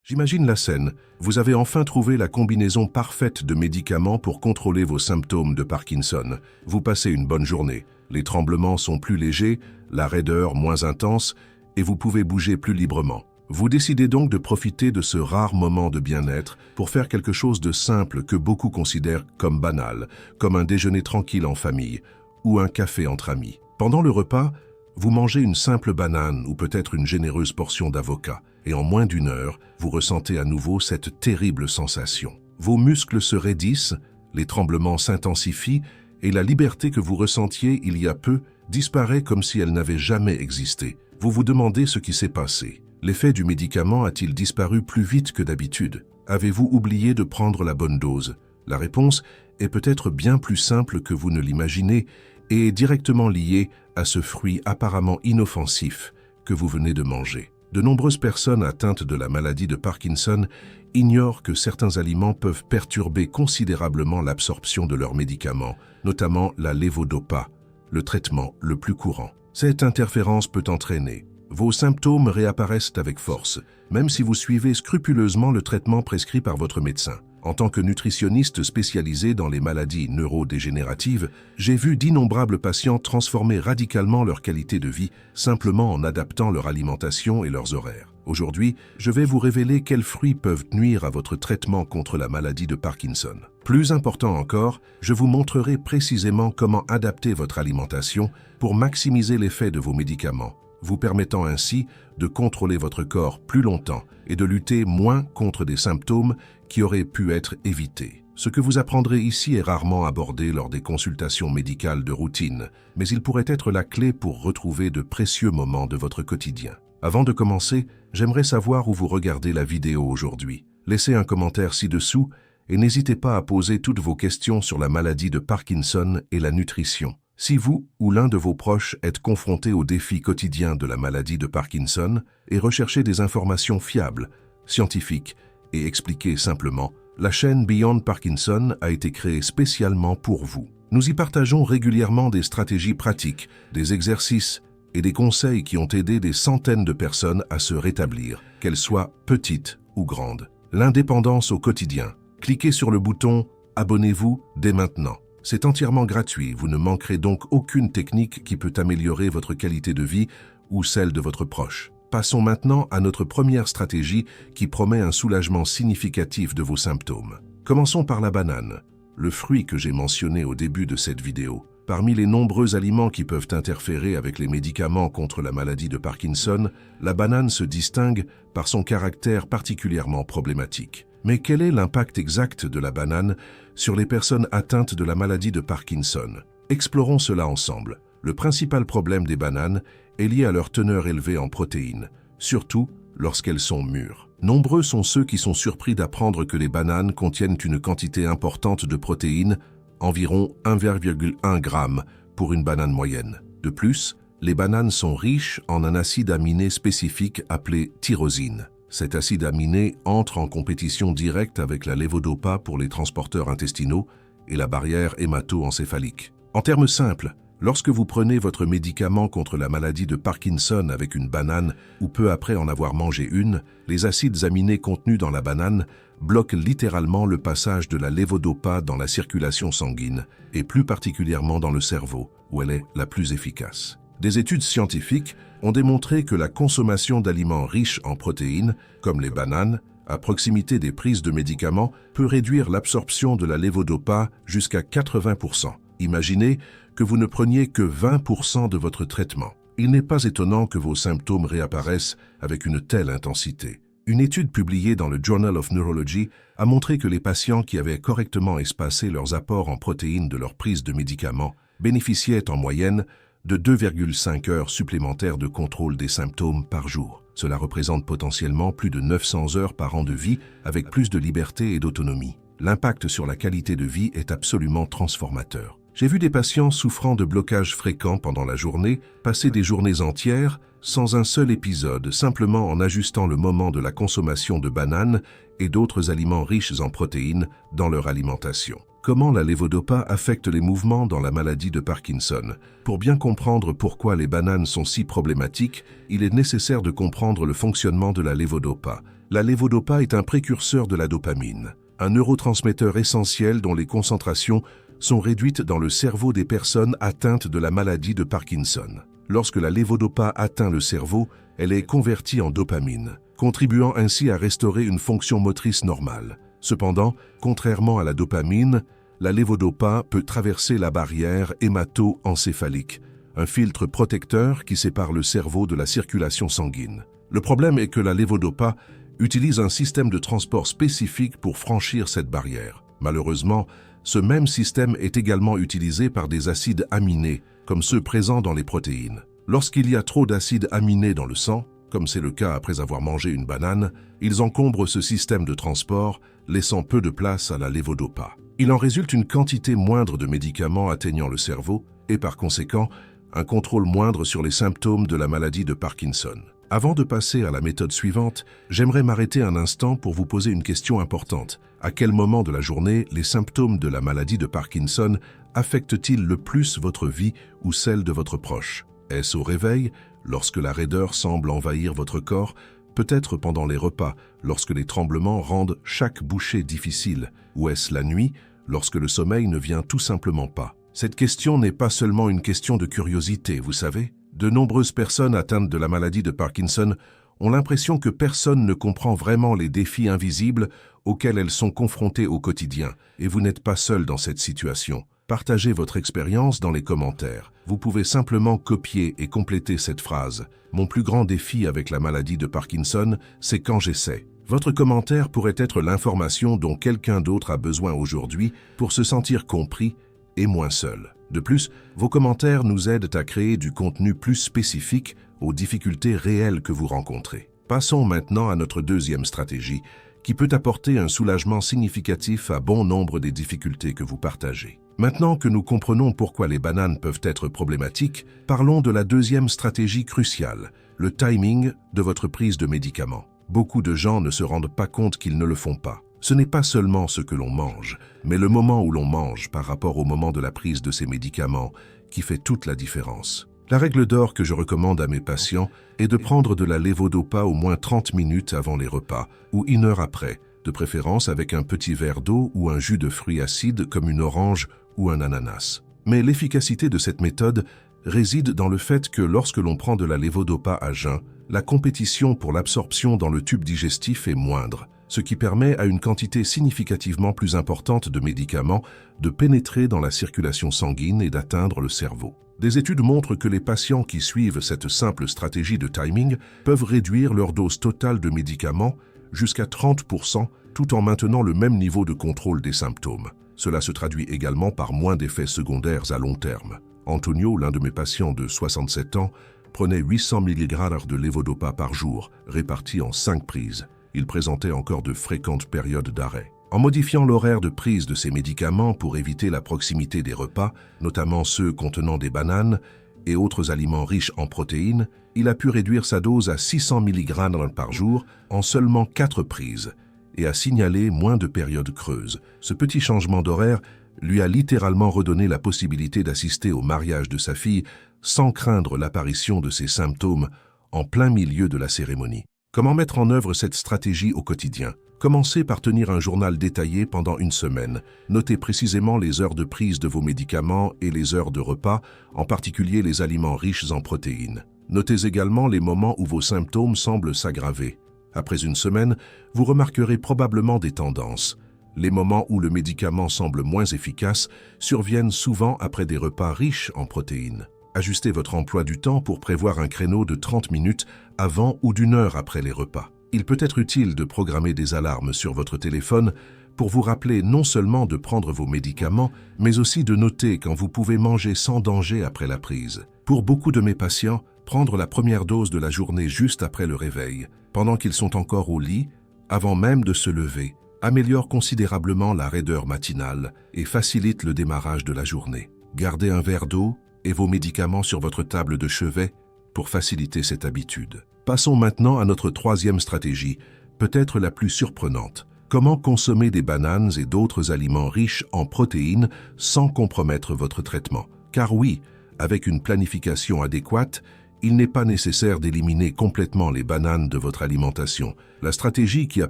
J'imagine la scène. Vous avez enfin trouvé la combinaison parfaite de médicaments pour contrôler vos symptômes de Parkinson. Vous passez une bonne journée. Les tremblements sont plus légers, la raideur moins intense, et vous pouvez bouger plus librement. Vous décidez donc de profiter de ce rare moment de bien-être pour faire quelque chose de simple que beaucoup considèrent comme banal, comme un déjeuner tranquille en famille ou un café entre amis. Pendant le repas, vous mangez une simple banane ou peut-être une généreuse portion d'avocat, et en moins d'une heure, vous ressentez à nouveau cette terrible sensation. Vos muscles se raidissent, les tremblements s'intensifient, et la liberté que vous ressentiez il y a peu disparaît comme si elle n'avait jamais existé. Vous vous demandez ce qui s'est passé. L'effet du médicament a-t-il disparu plus vite que d'habitude? Avez-vous oublié de prendre la bonne dose? La réponse est peut-être bien plus simple que vous ne l'imaginez et est directement liée à ce fruit apparemment inoffensif que vous venez de manger. De nombreuses personnes atteintes de la maladie de Parkinson ignorent que certains aliments peuvent perturber considérablement l'absorption de leurs médicaments, notamment la lévodopa, le traitement le plus courant. Cette interférence peut entraîner vos symptômes réapparaissent avec force, même si vous suivez scrupuleusement le traitement prescrit par votre médecin. En tant que nutritionniste spécialisé dans les maladies neurodégénératives, j'ai vu d'innombrables patients transformer radicalement leur qualité de vie simplement en adaptant leur alimentation et leurs horaires. Aujourd'hui, je vais vous révéler quels fruits peuvent nuire à votre traitement contre la maladie de Parkinson. Plus important encore, je vous montrerai précisément comment adapter votre alimentation pour maximiser l'effet de vos médicaments, vous permettant ainsi de contrôler votre corps plus longtemps et de lutter moins contre des symptômes qui auraient pu être évités. Ce que vous apprendrez ici est rarement abordé lors des consultations médicales de routine, mais il pourrait être la clé pour retrouver de précieux moments de votre quotidien. Avant de commencer, j'aimerais savoir où vous regardez la vidéo aujourd'hui. Laissez un commentaire ci-dessous et n'hésitez pas à poser toutes vos questions sur la maladie de Parkinson et la nutrition. Si vous ou l'un de vos proches êtes confronté aux défis quotidiens de la maladie de Parkinson et recherchez des informations fiables, scientifiques et expliquées simplement, la chaîne Beyond Parkinson a été créée spécialement pour vous. Nous y partageons régulièrement des stratégies pratiques, des exercices et des conseils qui ont aidé des centaines de personnes à se rétablir, qu'elles soient petites ou grandes. L'indépendance au quotidien. Cliquez sur le bouton « Abonnez-vous » dès maintenant. C'est entièrement gratuit, vous ne manquerez donc aucune technique qui peut améliorer votre qualité de vie ou celle de votre proche. Passons maintenant à notre première stratégie qui promet un soulagement significatif de vos symptômes. Commençons par la banane, le fruit que j'ai mentionné au début de cette vidéo. Parmi les nombreux aliments qui peuvent interférer avec les médicaments contre la maladie de Parkinson, la banane se distingue par son caractère particulièrement problématique. Mais quel est l'impact exact de la banane sur les personnes atteintes de la maladie de Parkinson? Explorons cela ensemble. Le principal problème des bananes est lié à leur teneur élevée en protéines, surtout lorsqu'elles sont mûres. Nombreux sont ceux qui sont surpris d'apprendre que les bananes contiennent une quantité importante de protéines, environ 1,1 g pour une banane moyenne. De plus, les bananes sont riches en un acide aminé spécifique appelé tyrosine. Cet acide aminé entre en compétition directe avec la lévodopa pour les transporteurs intestinaux et la barrière hémato-encéphalique. En termes simples, lorsque vous prenez votre médicament contre la maladie de Parkinson avec une banane ou peu après en avoir mangé une, les acides aminés contenus dans la banane bloquent littéralement le passage de la lévodopa dans la circulation sanguine et plus particulièrement dans le cerveau, où elle est la plus efficace. Des études scientifiques ont démontré que la consommation d'aliments riches en protéines, comme les bananes, à proximité des prises de médicaments, peut réduire l'absorption de la lévodopa jusqu'à 80%. Imaginez que vous ne preniez que 20% de votre traitement. Il n'est pas étonnant que vos symptômes réapparaissent avec une telle intensité. Une étude publiée dans le Journal of Neurology a montré que les patients qui avaient correctement espacé leurs apports en protéines de leur prise de médicaments bénéficiaient en moyenne de 2,5 heures supplémentaires de contrôle des symptômes par jour. Cela représente potentiellement plus de 900 heures par an de vie avec plus de liberté et d'autonomie. L'impact sur la qualité de vie est absolument transformateur. J'ai vu des patients souffrant de blocages fréquents pendant la journée passer des journées entières sans un seul épisode, simplement en ajustant le moment de la consommation de bananes et d'autres aliments riches en protéines dans leur alimentation. Comment la lévodopa affecte les mouvements dans la maladie de Parkinson? Pour bien comprendre pourquoi les bananes sont si problématiques, il est nécessaire de comprendre le fonctionnement de la lévodopa. La lévodopa est un précurseur de la dopamine, un neurotransmetteur essentiel dont les concentrations sont réduites dans le cerveau des personnes atteintes de la maladie de Parkinson. Lorsque la lévodopa atteint le cerveau, elle est convertie en dopamine, contribuant ainsi à restaurer une fonction motrice normale. Cependant, contrairement à la dopamine, la lévodopa peut traverser la barrière hémato-encéphalique, un filtre protecteur qui sépare le cerveau de la circulation sanguine. Le problème est que la lévodopa utilise un système de transport spécifique pour franchir cette barrière. Malheureusement, ce même système est également utilisé par des acides aminés, comme ceux présents dans les protéines. Lorsqu'il y a trop d'acides aminés dans le sang, comme c'est le cas après avoir mangé une banane, ils encombrent ce système de transport, laissant peu de place à la lévodopa. Il en résulte une quantité moindre de médicaments atteignant le cerveau et par conséquent, un contrôle moindre sur les symptômes de la maladie de Parkinson. Avant de passer à la méthode suivante, j'aimerais m'arrêter un instant pour vous poser une question importante. À quel moment de la journée les symptômes de la maladie de Parkinson affectent-ils le plus votre vie ou celle de votre proche? Est-ce au réveil, lorsque la raideur semble envahir votre corps? Peut-être pendant les repas, lorsque les tremblements rendent chaque bouchée difficile? Ou est-ce la nuit, lorsque le sommeil ne vient tout simplement pas? Cette question n'est pas seulement une question de curiosité, vous savez. De nombreuses personnes atteintes de la maladie de Parkinson ont l'impression que personne ne comprend vraiment les défis invisibles auxquels elles sont confrontées au quotidien, et vous n'êtes pas seul dans cette situation. Partagez votre expérience dans les commentaires. Vous pouvez simplement copier et compléter cette phrase. Mon plus grand défi avec la maladie de Parkinson, c'est quand j'essaie. Votre commentaire pourrait être l'information dont quelqu'un d'autre a besoin aujourd'hui pour se sentir compris et moins seul. De plus, vos commentaires nous aident à créer du contenu plus spécifique aux difficultés réelles que vous rencontrez. Passons maintenant à notre deuxième stratégie, qui peut apporter un soulagement significatif à bon nombre des difficultés que vous partagez. Maintenant que nous comprenons pourquoi les bananes peuvent être problématiques, parlons de la deuxième stratégie cruciale, le timing de votre prise de médicaments. Beaucoup de gens ne se rendent pas compte qu'ils ne le font pas. Ce n'est pas seulement ce que l'on mange, mais le moment où l'on mange par rapport au moment de la prise de ces médicaments qui fait toute la différence. La règle d'or que je recommande à mes patients est de prendre de la lévodopa au moins 30 minutes avant les repas ou 1 heure après, de préférence avec un petit verre d'eau ou un jus de fruits acides comme une orange ou un ananas. Mais l'efficacité de cette méthode réside dans le fait que lorsque l'on prend de la lévodopa à jeun, la compétition pour l'absorption dans le tube digestif est moindre, ce qui permet à une quantité significativement plus importante de médicaments de pénétrer dans la circulation sanguine et d'atteindre le cerveau. Des études montrent que les patients qui suivent cette simple stratégie de timing peuvent réduire leur dose totale de médicaments jusqu'à 30% tout en maintenant le même niveau de contrôle des symptômes. Cela se traduit également par moins d'effets secondaires à long terme. Antonio, l'un de mes patients de 67 ans, prenait 800 mg de lévodopa par jour, répartis en 5 prises. Il présentait encore de fréquentes périodes d'arrêt. En modifiant l'horaire de prise de ces médicaments pour éviter la proximité des repas, notamment ceux contenant des bananes et autres aliments riches en protéines, il a pu réduire sa dose à 600 mg par jour en seulement 4 prises et a signalé moins de périodes creuses. Ce petit changement d'horaire lui a littéralement redonné la possibilité d'assister au mariage de sa fille sans craindre l'apparition de ces symptômes en plein milieu de la cérémonie. Comment mettre en œuvre cette stratégie au quotidien? Commencez par tenir un journal détaillé pendant 1 semaine. Notez précisément les heures de prise de vos médicaments et les heures de repas, en particulier les aliments riches en protéines. Notez également les moments où vos symptômes semblent s'aggraver. Après 1 semaine, vous remarquerez probablement des tendances. Les moments où le médicament semble moins efficace surviennent souvent après des repas riches en protéines. Ajustez votre emploi du temps pour prévoir un créneau de 30 minutes avant ou d'1 heure après les repas. Il peut être utile de programmer des alarmes sur votre téléphone pour vous rappeler non seulement de prendre vos médicaments, mais aussi de noter quand vous pouvez manger sans danger après la prise. Pour beaucoup de mes patients, prendre la première dose de la journée juste après le réveil, pendant qu'ils sont encore au lit, avant même de se lever, améliore considérablement la raideur matinale et facilite le démarrage de la journée. Gardez un verre d'eau et vos médicaments sur votre table de chevet pour faciliter cette habitude. Passons maintenant à notre troisième stratégie, peut-être la plus surprenante, Comment consommer des bananes et d'autres aliments riches en protéines sans compromettre votre traitement? Car oui, avec une planification adéquate, il n'est pas nécessaire d'éliminer complètement les bananes de votre alimentation. La stratégie qui a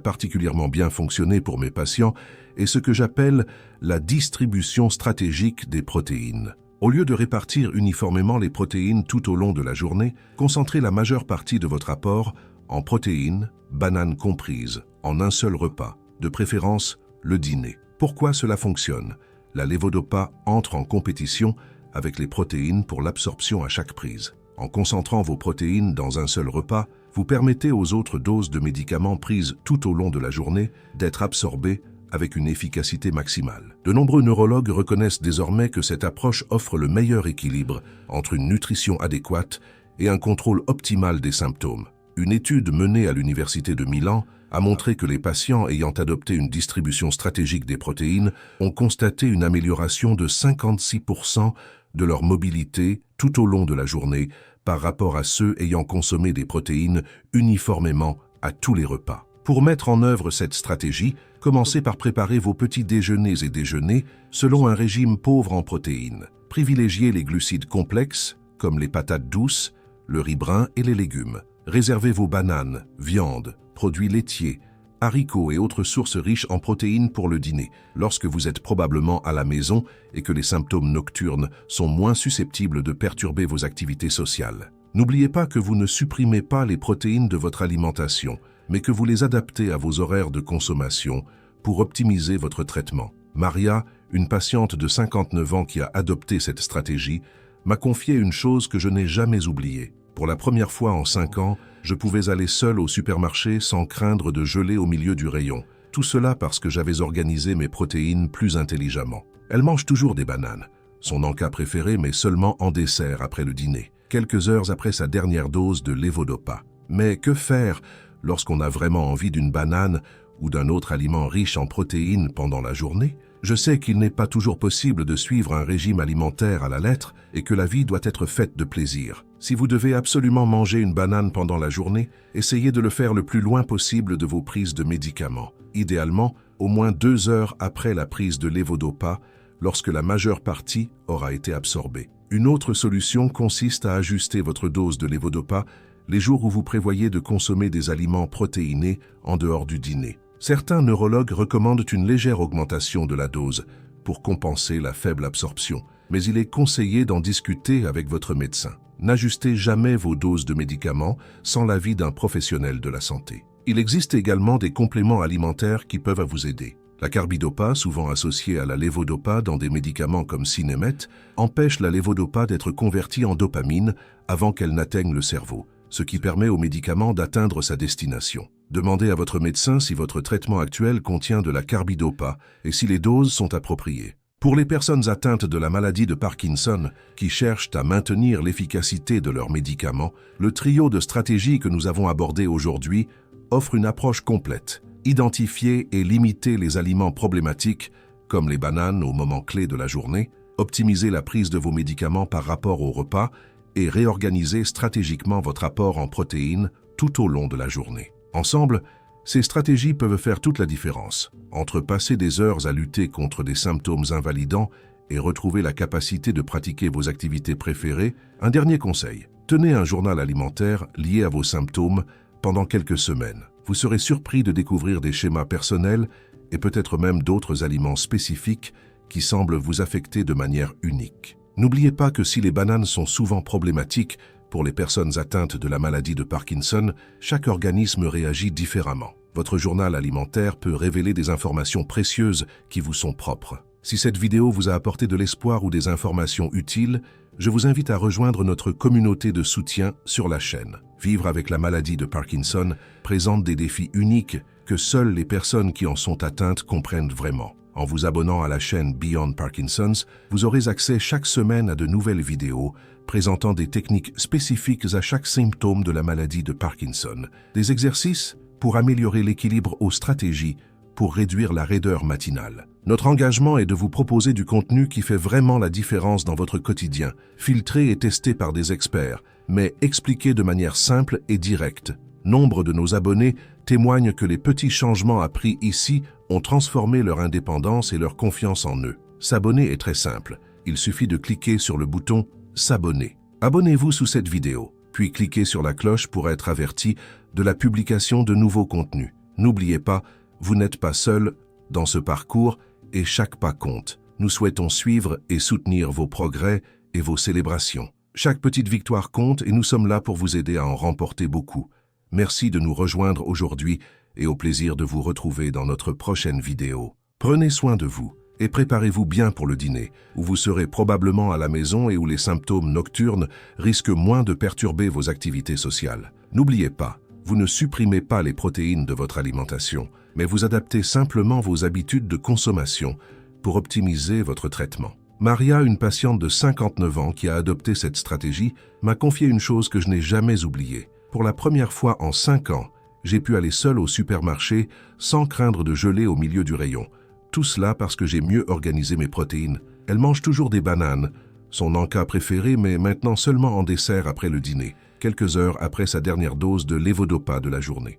particulièrement bien fonctionné pour mes patients est ce que j'appelle la distribution stratégique des protéines. Au lieu de répartir uniformément les protéines tout au long de la journée, concentrez la majeure partie de votre apport en protéines, bananes comprises, en un seul repas, de préférence le dîner. Pourquoi cela fonctionne? La levodopa entre en compétition avec les protéines pour l'absorption à chaque prise. En concentrant vos protéines dans un seul repas, vous permettez aux autres doses de médicaments prises tout au long de la journée d'être absorbées avec une efficacité maximale. De nombreux neurologues reconnaissent désormais que cette approche offre le meilleur équilibre entre une nutrition adéquate et un contrôle optimal des symptômes. Une étude menée à l'Université de Milan a montré que les patients ayant adopté une distribution stratégique des protéines ont constaté une amélioration de 56% de leur mobilité tout au long de la journée par rapport à ceux ayant consommé des protéines uniformément à tous les repas. Pour mettre en œuvre cette stratégie, commencez par préparer vos petits déjeuners et déjeuners selon un régime pauvre en protéines. Privilégiez les glucides complexes, comme les patates douces, le riz brun et les légumes. Réservez vos bananes, viandes, produits laitiers, haricots et autres sources riches en protéines pour le dîner, lorsque vous êtes probablement à la maison et que les symptômes nocturnes sont moins susceptibles de perturber vos activités sociales. N'oubliez pas que vous ne supprimez pas les protéines de votre alimentation, mais que vous les adaptez à vos horaires de consommation pour optimiser votre traitement. Maria, une patiente de 59 ans qui a adopté cette stratégie, m'a confié une chose que je n'ai jamais oubliée. Pour la première fois en 5 ans, je pouvais aller seul au supermarché sans craindre de geler au milieu du rayon. Tout cela parce que j'avais organisé mes protéines plus intelligemment. Elle mange toujours des bananes, son encas préféré, mais seulement en dessert après le dîner, quelques heures après sa dernière dose de levodopa. Mais que faire lorsqu'on a vraiment envie d'une banane ou d'un autre aliment riche en protéines pendant la journée? Je sais qu'il n'est pas toujours possible de suivre un régime alimentaire à la lettre et que la vie doit être faite de plaisir. Si vous devez absolument manger une banane pendant la journée, essayez de le faire le plus loin possible de vos prises de médicaments. Idéalement, au moins 2 heures après la prise de levodopa, lorsque la majeure partie aura été absorbée. Une autre solution consiste à ajuster votre dose de levodopa les jours où vous prévoyez de consommer des aliments protéinés en dehors du dîner. Certains neurologues recommandent une légère augmentation de la dose pour compenser la faible absorption, mais il est conseillé d'en discuter avec votre médecin. N'ajustez jamais vos doses de médicaments sans l'avis d'un professionnel de la santé. Il existe également des compléments alimentaires qui peuvent vous aider. La carbidopa, souvent associée à la levodopa dans des médicaments comme Sinemet, empêche la levodopa d'être convertie en dopamine avant qu'elle n'atteigne le cerveau, ce qui permet au médicament d'atteindre sa destination. Demandez à votre médecin si votre traitement actuel contient de la carbidopa et si les doses sont appropriées. Pour les personnes atteintes de la maladie de Parkinson qui cherchent à maintenir l'efficacité de leurs médicaments, le trio de stratégies que nous avons abordé aujourd'hui offre une approche complète. Identifier et limiter les aliments problématiques, comme les bananes au moment clé de la journée, optimiser la prise de vos médicaments par rapport au repas et réorganiser stratégiquement votre apport en protéines tout au long de la journée. Ensemble, ces stratégies peuvent faire toute la différence entre passer des heures à lutter contre des symptômes invalidants et retrouver la capacité de pratiquer vos activités préférées. Un dernier conseil, tenez un journal alimentaire lié à vos symptômes pendant quelques semaines. Vous serez surpris de découvrir des schémas personnels et peut-être même d'autres aliments spécifiques qui semblent vous affecter de manière unique. N'oubliez pas que si les bananes sont souvent problématiques pour les personnes atteintes de la maladie de Parkinson, chaque organisme réagit différemment. Votre journal alimentaire peut révéler des informations précieuses qui vous sont propres. Si cette vidéo vous a apporté de l'espoir ou des informations utiles, je vous invite à rejoindre notre communauté de soutien sur la chaîne. Vivre avec la maladie de Parkinson présente des défis uniques que seules les personnes qui en sont atteintes comprennent vraiment. En vous abonnant à la chaîne Beyond Parkinson's, vous aurez accès chaque semaine à de nouvelles vidéos présentant des techniques spécifiques à chaque symptôme de la maladie de Parkinson, des exercices pour améliorer l'équilibre aux stratégies pour réduire la raideur matinale. Notre engagement est de vous proposer du contenu qui fait vraiment la différence dans votre quotidien, filtré et testé par des experts, mais expliqué de manière simple et directe. Nombre de nos abonnés témoignent que les petits changements appris ici ont transformé leur indépendance et leur confiance en eux. S'abonner est très simple. Il suffit de cliquer sur le bouton « S'abonner ». Abonnez-vous sous cette vidéo, puis cliquez sur la cloche pour être averti de la publication de nouveaux contenus. N'oubliez pas, vous n'êtes pas seul dans ce parcours et chaque pas compte. Nous souhaitons suivre et soutenir vos progrès et vos célébrations. Chaque petite victoire compte et nous sommes là pour vous aider à en remporter beaucoup. Merci de nous rejoindre aujourd'hui et au plaisir de vous retrouver dans notre prochaine vidéo. Prenez soin de vous et préparez-vous bien pour le dîner, où vous serez probablement à la maison et où les symptômes nocturnes risquent moins de perturber vos activités sociales. N'oubliez pas, vous ne supprimez pas les protéines de votre alimentation, mais vous adaptez simplement vos habitudes de consommation pour optimiser votre traitement. Maria, une patiente de 59 ans qui a adopté cette stratégie, m'a confié une chose que je n'ai jamais oubliée. Pour la première fois en 5 ans, j'ai pu aller seule au supermarché sans craindre de geler au milieu du rayon. Tout cela parce que j'ai mieux organisé mes protéines. Elle mange toujours des bananes, son encas préféré, mais maintenant seulement en dessert après le dîner, quelques heures après sa dernière dose de levodopa de la journée.